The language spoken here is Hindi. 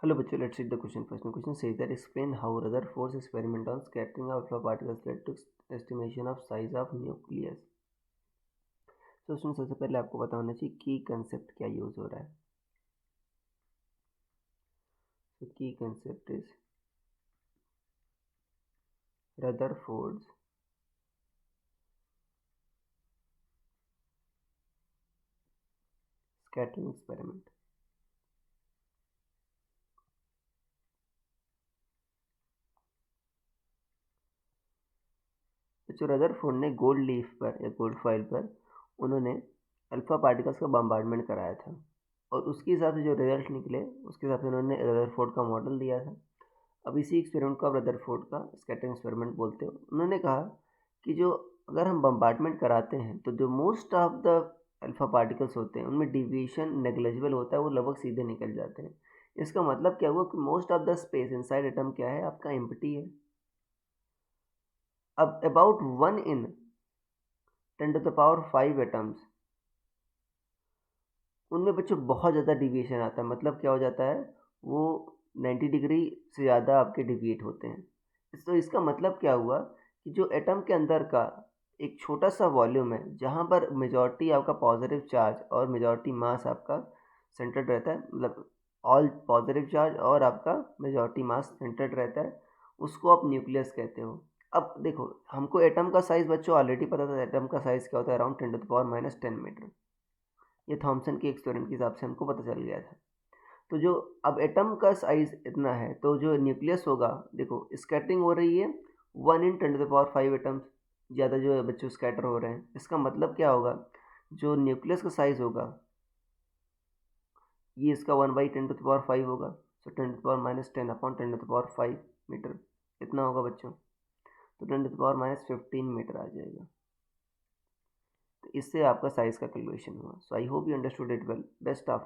Hello, bachcho. Let's read the question first. The question says that explain how Rutherford's experiment on scattering of alpha particles led to estimation of size of nucleus. तो उसमें सबसे पहले आपको पता होना चाहिए की कंसेप्ट क्या यूज हो रहा है. So key concept is Rutherford's scattering experiment. जो रदरफोर्ड ने गोल्ड लीफ पर या गोल्ड फॉइल पर उन्होंने अल्फा पार्टिकल्स का बम्बार्डमेंट कराया था और उसके हिसाब से जो रिजल्ट निकले उसके हिसाब से उन्होंने रदरफोर्ड का मॉडल दिया था. अब इसी एक्सपेरिमेंट को आप रदरफोर्ड का स्कैटरिंग एक्सपेरिमेंट बोलते हो. उन्होंने कहा कि जो अगर हम बम्बार्डमेंट कराते हैं तो जो most of the alpha particles होते हैं उनमें डिविएशन नेग्लिजिबल होता है, वो लगभग सीधे निकल जाते हैं. इसका मतलब क्या हुआ कि most of the space inside atom क्या है, आपका एम्प्टी है. अब अबाउट 1 in 10⁵ एटम्स उनमें बच्चों बहुत ज़्यादा डिविएशन आता है. मतलब क्या हो जाता है, वो 90 डिग्री से ज़्यादा आपके डिविएट होते हैं. तो इसका मतलब क्या हुआ कि जो एटम के अंदर का एक छोटा सा वॉल्यूम है जहाँ पर मेजॉरिटी आपका पॉजिटिव चार्ज और मेजॉरिटी मास आपका सेंटर्ड रहता है, मतलब ऑल पॉजिटिव चार्ज और आपका मेजॉरिटी मास सेंटर्ड रहता है, उसको आप न्यूक्लियस कहते हो. अब देखो, हमको एटम का साइज़ बच्चों ऑलरेडी पता था. एटम का साइज़ क्या होता है, अराउंड 10⁻⁻10 मीटर. ये थॉमसन के एक्सपेरिमेंट के हिसाब से हमको पता चल गया था. तो जो अब एटम का साइज इतना है तो जो न्यूक्लियस होगा, देखो स्कैटरिंग हो रही है 1 in 10⁵ एटम्स ज़्यादा जो है बच्चों स्कैटर हो रहे हैं. इसका मतलब क्या होगा, जो न्यूक्लियस का साइज होगा ये इसका 1/10⁵ होगा. सो 10⁻10 मीटर इतना होगा बच्चों. तो 10⁻15 मीटर आ जाएगा. तो इससे आपका साइज का कैलकुलेशन हुआ. So I hope you understood it well. Best of